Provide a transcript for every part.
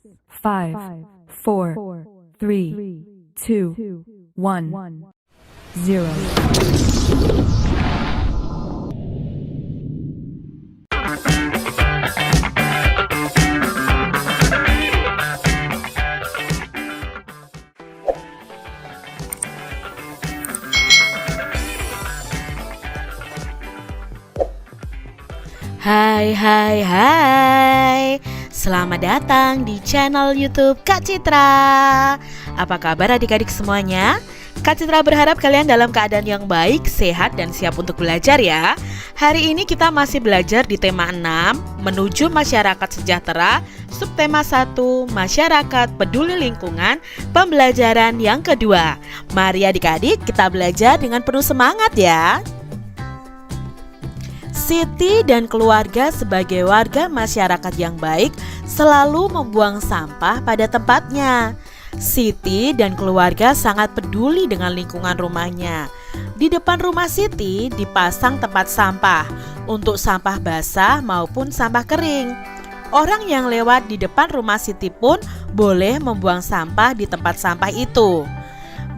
5, 4, 3, 2, 1, 0. Hai, selamat datang di channel YouTube Kak Citra. Apa kabar adik-adik semuanya? Kak Citra berharap kalian dalam keadaan yang baik, sehat, dan siap untuk belajar ya. Hari ini kita masih belajar di tema 6, menuju masyarakat sejahtera, subtema 1, masyarakat peduli lingkungan, pembelajaran yang kedua. Mari adik-adik kita belajar dengan penuh semangat ya. Siti dan keluarga sebagai warga masyarakat yang baik selalu membuang sampah pada tempatnya. Siti dan keluarga sangat peduli dengan lingkungan rumahnya. Di depan rumah Siti dipasang tempat sampah untuk sampah basah maupun sampah kering. Orang yang lewat di depan rumah Siti pun boleh membuang sampah di tempat sampah itu.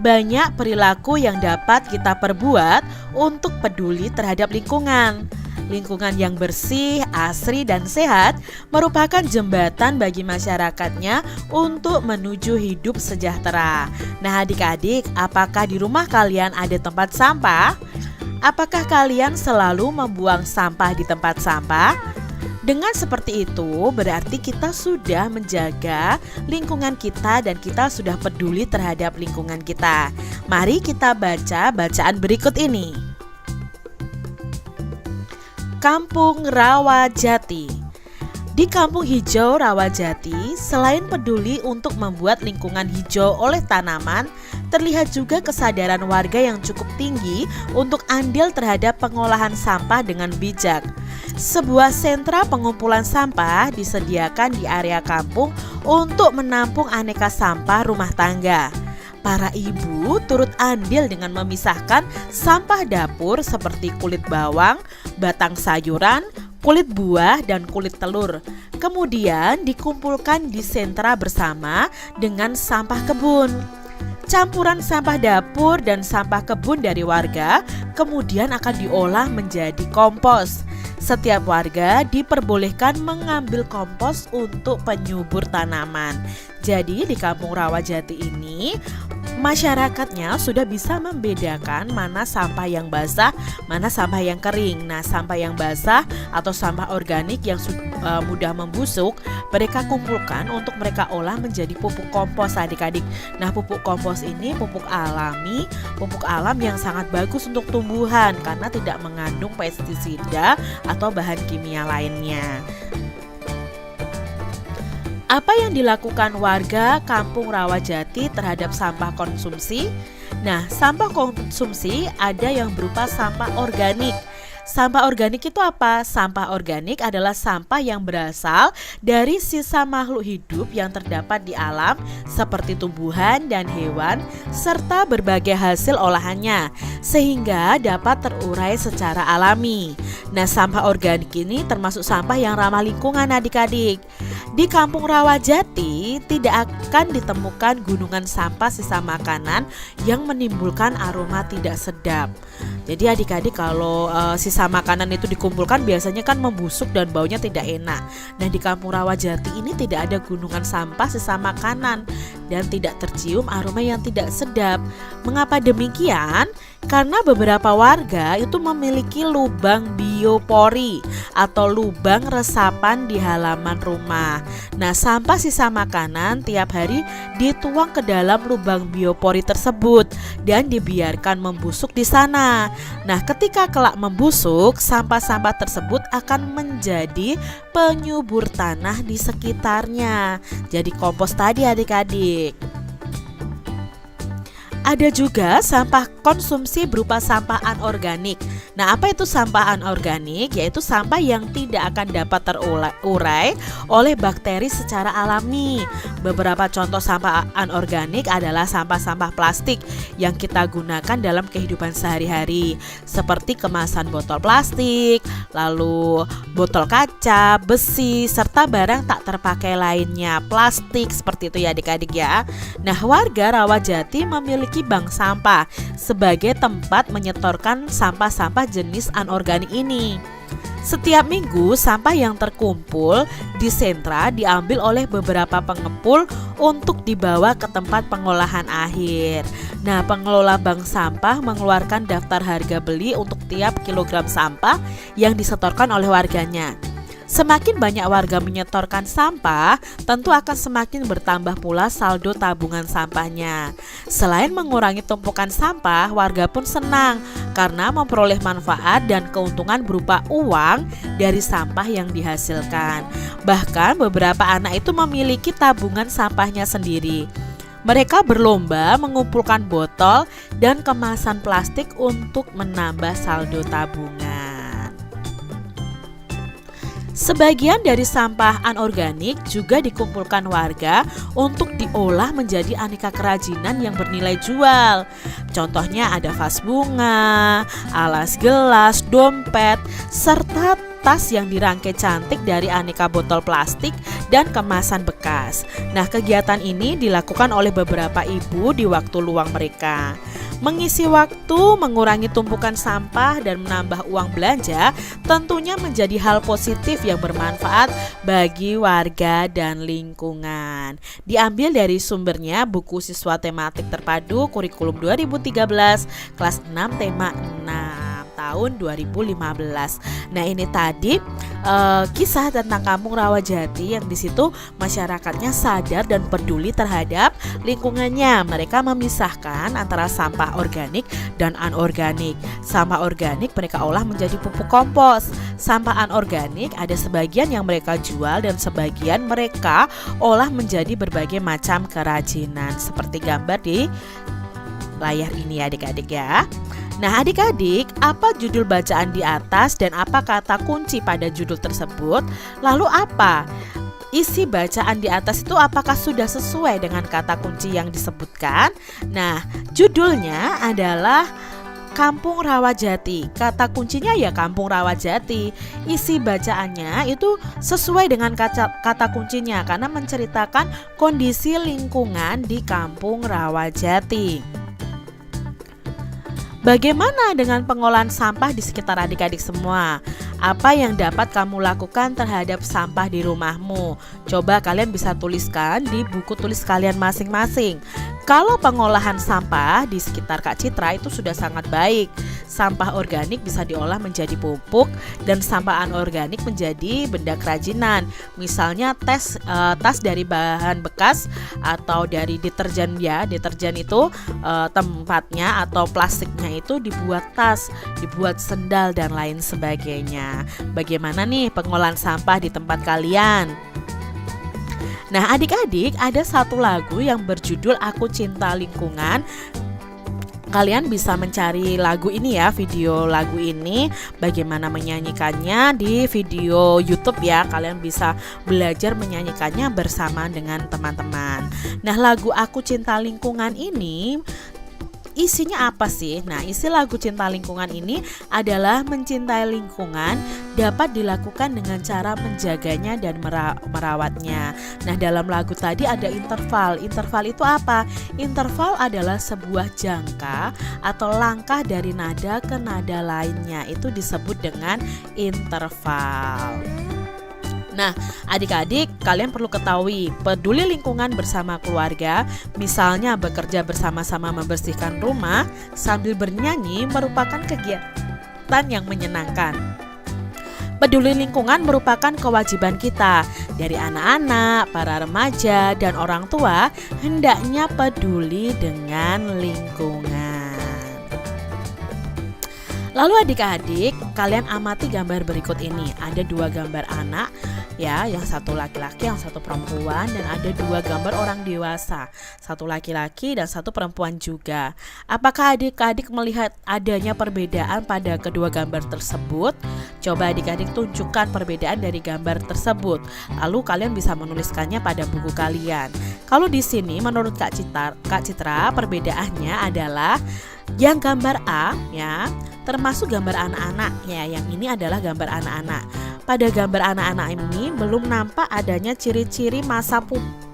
Banyak perilaku yang dapat kita perbuat untuk peduli terhadap lingkungan. Lingkungan yang bersih, asri, dan sehat merupakan jembatan bagi masyarakatnya untuk menuju hidup sejahtera. Nah adik-adik, apakah di rumah kalian ada tempat sampah? Apakah kalian selalu membuang sampah di tempat sampah? Dengan seperti itu, berarti kita sudah menjaga lingkungan kita dan kita sudah peduli terhadap lingkungan kita. Mari kita baca bacaan berikut ini. Kampung Rawajati. Di Kampung Hijau Rawajati, selain peduli untuk membuat lingkungan hijau oleh tanaman, terlihat juga kesadaran warga yang cukup tinggi untuk andil terhadap pengolahan sampah dengan bijak. Sebuah sentra pengumpulan sampah disediakan di area kampung untuk menampung aneka sampah rumah tangga. Para ibu turut andil dengan memisahkan sampah dapur seperti kulit bawang, batang sayuran, kulit buah, dan kulit telur. Kemudian dikumpulkan di sentra bersama dengan sampah kebun. Campuran sampah dapur dan sampah kebun dari warga kemudian akan diolah menjadi kompos. Setiap warga diperbolehkan mengambil kompos untuk penyubur tanaman. Jadi di Kampung Rawajati ini masyarakatnya sudah bisa membedakan mana sampah yang basah, mana sampah yang kering. Nah, sampah yang basah atau sampah organik yang mudah membusuk, mereka kumpulkan untuk mereka olah menjadi pupuk kompos adik-adik. Nah, pupuk kompos ini pupuk alami, pupuk alam yang sangat bagus untuk tumbuhan karena tidak mengandung pestisida atau bahan kimia lainnya. Apa yang dilakukan warga Kampung Rawajati terhadap sampah konsumsi? Nah, sampah konsumsi ada yang berupa sampah organik. Sampah organik itu apa? Sampah organik adalah sampah yang berasal dari sisa makhluk hidup yang terdapat di alam seperti tumbuhan dan hewan serta berbagai hasil olahannya sehingga dapat terurai secara alami. Nah, sampah organik ini termasuk sampah yang ramah lingkungan adik-adik. Di Kampung Rawajati tidak akan ditemukan gunungan sampah sisa makanan yang menimbulkan aroma tidak sedap. Jadi adik-adik kalau sisa makanan itu dikumpulkan biasanya kan membusuk dan baunya tidak enak. Nah di Kampung Rawajati ini tidak ada gunungan sampah sisa makanan dan tidak tercium aroma yang tidak sedap. Mengapa demikian? Karena beberapa warga itu memiliki lubang biopori atau lubang resapan di halaman rumah. Nah, sampah sisa makanan tiap hari dituang ke dalam lubang biopori tersebut dan dibiarkan membusuk di sana. Nah, ketika kelak membusuk, sampah-sampah tersebut akan menjadi penyubur tanah di sekitarnya. Jadi kompos tadi adik-adik. Ada juga sampah konsumsi berupa sampah anorganik. Nah, apa itu sampah anorganik? Yaitu sampah yang tidak akan dapat terurai oleh bakteri secara alami. Beberapa contoh sampah anorganik adalah sampah-sampah plastik yang kita gunakan dalam kehidupan sehari-hari, seperti kemasan botol plastik, lalu botol kaca, besi, serta barang tak terpakai lainnya, plastik, seperti itu ya adik-adik ya. Nah, warga Rawajati memiliki bank sampah sebagai tempat menyetorkan sampah-sampah jenis anorganik ini. Setiap minggu sampah yang terkumpul di sentra diambil oleh beberapa pengepul untuk dibawa ke tempat pengolahan akhir. Nah, pengelola bank sampah mengeluarkan daftar harga beli untuk tiap kilogram sampah yang disetorkan oleh warganya. Semakin banyak warga menyetorkan sampah, tentu akan semakin bertambah pula saldo tabungan sampahnya. Selain mengurangi tumpukan sampah, warga pun senang karena memperoleh manfaat dan keuntungan berupa uang dari sampah yang dihasilkan. Bahkan beberapa anak itu memiliki tabungan sampahnya sendiri. Mereka berlomba mengumpulkan botol dan kemasan plastik untuk menambah saldo tabungan. Sebagian dari sampah anorganik juga dikumpulkan warga untuk diolah menjadi aneka kerajinan yang bernilai jual. Contohnya ada vas bunga, alas gelas, dompet, serta tas yang dirangkai cantik dari aneka botol plastik dan kemasan bekas. Nah, kegiatan ini dilakukan oleh beberapa ibu di waktu luang mereka. Mengisi waktu, mengurangi tumpukan sampah, dan menambah uang belanja tentunya menjadi hal positif yang bermanfaat bagi warga dan lingkungan. Diambil dari sumbernya buku siswa tematik terpadu kurikulum 2013 kelas 6 tema 6 tahun 2015. Nah, ini tadi kisah tentang Kampung Rawajati yang di situ masyarakatnya sadar dan peduli terhadap lingkungannya. Mereka memisahkan antara sampah organik dan anorganik. Sampah organik mereka olah menjadi pupuk kompos. Sampah anorganik ada sebagian yang mereka jual dan sebagian mereka olah menjadi berbagai macam kerajinan seperti gambar di layar ini adik-adik ya. Nah, adik-adik, apa judul bacaan di atas dan apa kata kunci pada judul tersebut? Lalu apa isi bacaan di atas itu, apakah sudah sesuai dengan kata kunci yang disebutkan? Nah, judulnya adalah Kampung Rawajati. Kata kuncinya ya Kampung Rawajati. Isi bacaannya itu sesuai dengan kata kuncinya karena menceritakan kondisi lingkungan di Kampung Rawajati. Bagaimana dengan pengolahan sampah di sekitar adik-adik semua? Apa yang dapat kamu lakukan terhadap sampah di rumahmu? Coba kalian bisa tuliskan di buku tulis kalian masing-masing. Kalau pengolahan sampah di sekitar Kak Citra itu sudah sangat baik. Sampah organik bisa diolah menjadi pupuk dan sampah anorganik menjadi benda kerajinan. Misalnya tas dari bahan bekas atau dari deterjen ya. Deterjen itu tempatnya atau plastiknya itu dibuat tas, dibuat sendal dan lain sebagainya. Bagaimana nih pengolahan sampah di tempat kalian? Nah, adik-adik, ada satu lagu yang berjudul Aku Cinta Lingkungan. Kalian bisa mencari lagu ini ya, video lagu ini, bagaimana menyanyikannya di video YouTube ya. Kalian bisa belajar menyanyikannya bersama dengan teman-teman. Nah, lagu Aku Cinta Lingkungan ini isinya apa sih? Nah, isi lagu Cinta Lingkungan ini adalah mencintai lingkungan dapat dilakukan dengan cara menjaganya dan merawatnya. Nah, dalam lagu tadi ada interval. Interval itu apa? Interval adalah sebuah jangka atau langkah dari nada ke nada lainnya. Itu disebut dengan interval. Nah, adik-adik, kalian perlu ketahui, peduli lingkungan bersama keluarga, misalnya bekerja bersama-sama membersihkan rumah sambil bernyanyi, merupakan kegiatan yang menyenangkan. Peduli lingkungan merupakan kewajiban kita. Dari anak-anak, para remaja, dan orang tua hendaknya peduli dengan lingkungan. Lalu adik-adik, kalian amati gambar berikut ini. Ada dua gambar anak ya, yang satu laki-laki, yang satu perempuan, dan ada 2 gambar orang dewasa, satu laki-laki dan satu perempuan juga. Apakah adik-adik melihat adanya perbedaan pada kedua gambar tersebut? Coba adik-adik tunjukkan perbedaan dari gambar tersebut. Lalu kalian bisa menuliskannya pada buku kalian. Kalau di sini menurut Kak Citra perbedaannya adalah yang gambar A ya, termasuk gambar anak-anak ya. Yang ini adalah gambar anak-anak. Pada gambar anak-anak ini belum nampak adanya ciri-ciri masa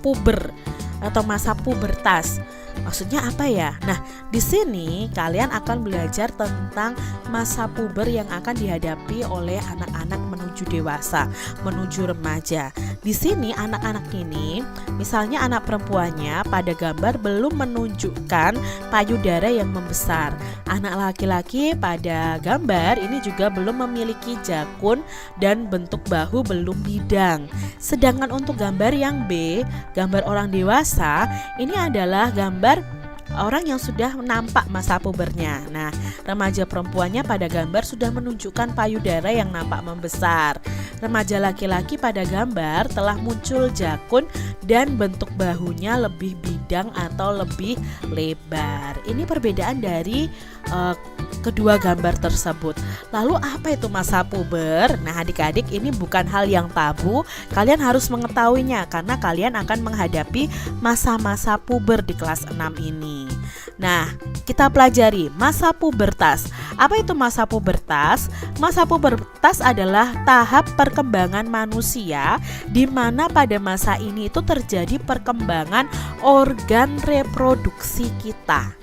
puber atau masa pubertas. Maksudnya apa ya? Nah, di sini kalian akan belajar tentang masa puber yang akan dihadapi oleh anak-anak menuju dewasa, menuju remaja. Di sini anak-anak ini, misalnya anak perempuannya pada gambar belum menunjukkan payudara yang membesar. Anak laki-laki pada gambar ini juga belum memiliki jakun dan bentuk bahu belum bidang. Sedangkan untuk gambar yang B, gambar orang dewasa, ini adalah gambar orang yang sudah nampak masa pubernya. Nah, remaja perempuannya pada gambar sudah menunjukkan payudara yang nampak membesar. Remaja laki-laki pada gambar telah muncul jakun dan bentuk bahunya lebih bidang atau lebih lebar. Ini perbedaan dari kedua gambar tersebut. Lalu apa itu masa puber? Nah, adik-adik, ini bukan hal yang tabu. Kalian harus mengetahuinya karena kalian akan menghadapi masa-masa puber di kelas 6 ini. Nah, kita pelajari masa pubertas. Apa itu masa pubertas? Masa pubertas adalah tahap perkembangan manusia di mana pada masa ini itu terjadi perkembangan organ reproduksi kita.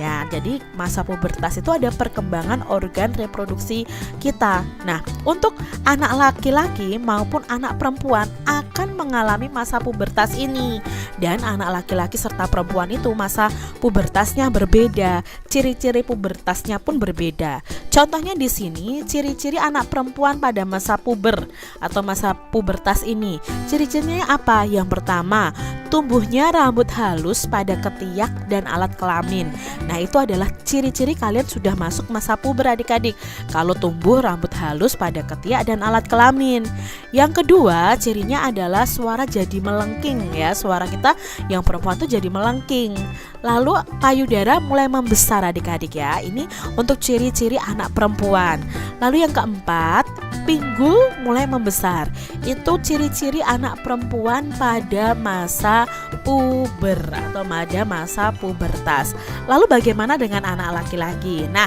Ya, jadi masa pubertas itu ada perkembangan organ reproduksi kita. Nah, untuk anak laki-laki maupun anak perempuan akan mengalami masa pubertas ini. Dan anak laki-laki serta perempuan itu masa pubertasnya berbeda. Ciri-ciri pubertasnya pun berbeda. Contohnya di sini, ciri-ciri anak perempuan pada masa puber atau masa pubertas ini. Ciri-cirinya apa? Yang pertama, tumbuhnya rambut halus pada ketiak dan alat kelamin. Nah, itu adalah ciri-ciri kalian sudah masuk masa puber adik-adik. Kalau tumbuh rambut halus pada ketiak dan alat kelamin. Yang kedua, cirinya adalah suara jadi melengking ya. Suara kita yang perempuan tuh jadi melengking. Lalu payudara mulai membesar adik-adik ya. Ini untuk ciri-ciri anak perempuan. Lalu yang keempat, pinggul mulai membesar. Itu ciri-ciri anak perempuan pada masa puber atau pada masa pubertas. Lalu bagaimana dengan anak laki-laki? Nah,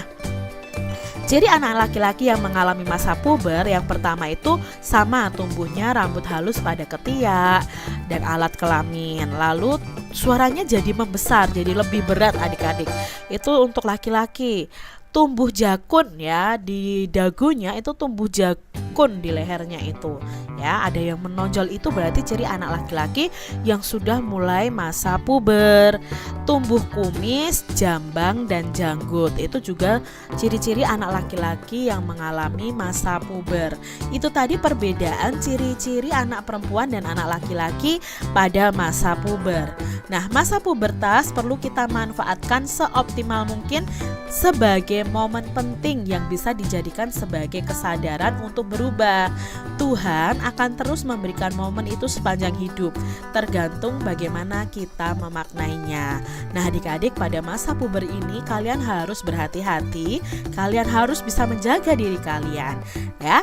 ciri anak laki-laki yang mengalami masa puber yang pertama itu sama, tumbuhnya rambut halus pada ketiak dan alat kelamin. Lalu suaranya jadi membesar, jadi lebih berat adik-adik. Itu untuk laki-laki. Tumbuh jakun ya di dagunya, itu tumbuh jakun di lehernya itu ya, ada yang menonjol, itu berarti ciri anak laki-laki yang sudah mulai masa puber. Tumbuh kumis, jambang dan janggut, itu juga ciri-ciri anak laki-laki yang mengalami masa puber. Itu tadi perbedaan ciri-ciri anak perempuan dan anak laki-laki pada masa puber. Nah, masa pubertas perlu kita manfaatkan seoptimal mungkin sebagai momen penting yang bisa dijadikan sebagai kesadaran untuk berubah. Tuhan akan terus memberikan momen itu sepanjang hidup, tergantung bagaimana kita memaknainya. Nah, adik-adik, pada masa puber ini kalian harus berhati-hati, kalian harus bisa menjaga diri kalian ya.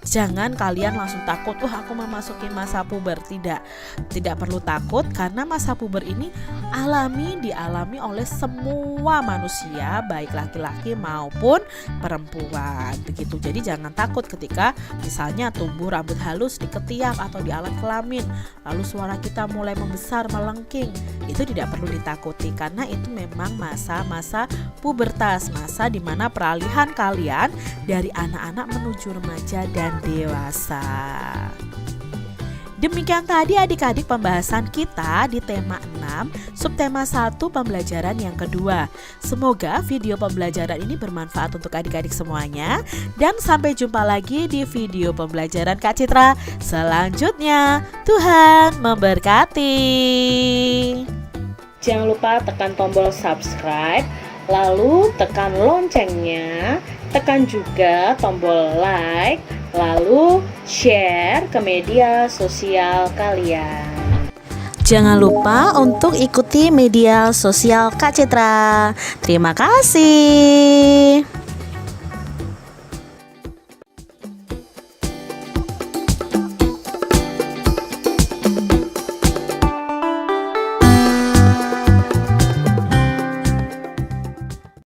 Jangan kalian langsung takut, wah aku memasuki masa puber. Tidak perlu takut, karena masa puber ini dialami oleh semua manusia, baik laki-laki maupun perempuan. Begitu. Jadi jangan takut ketika misalnya tumbuh rambut halus di ketiak atau di alat kelamin, lalu suara kita mulai membesar, melengking. Itu tidak perlu ditakuti, karena itu memang masa-masa pubertas, masa dimana peralihan kalian dari anak-anak menuju remaja dan dewasa. Demikian tadi adik-adik pembahasan kita di tema 6, subtema 1 pembelajaran yang kedua. Semoga video pembelajaran ini bermanfaat untuk adik-adik semuanya. Dan sampai jumpa lagi di video pembelajaran Kak Citra selanjutnya. Tuhan memberkati. Jangan lupa tekan tombol subscribe, lalu tekan loncengnya, tekan juga tombol like, Lalu share ke media sosial kalian. Jangan lupa untuk ikuti media sosial Kak Citra. Terima kasih.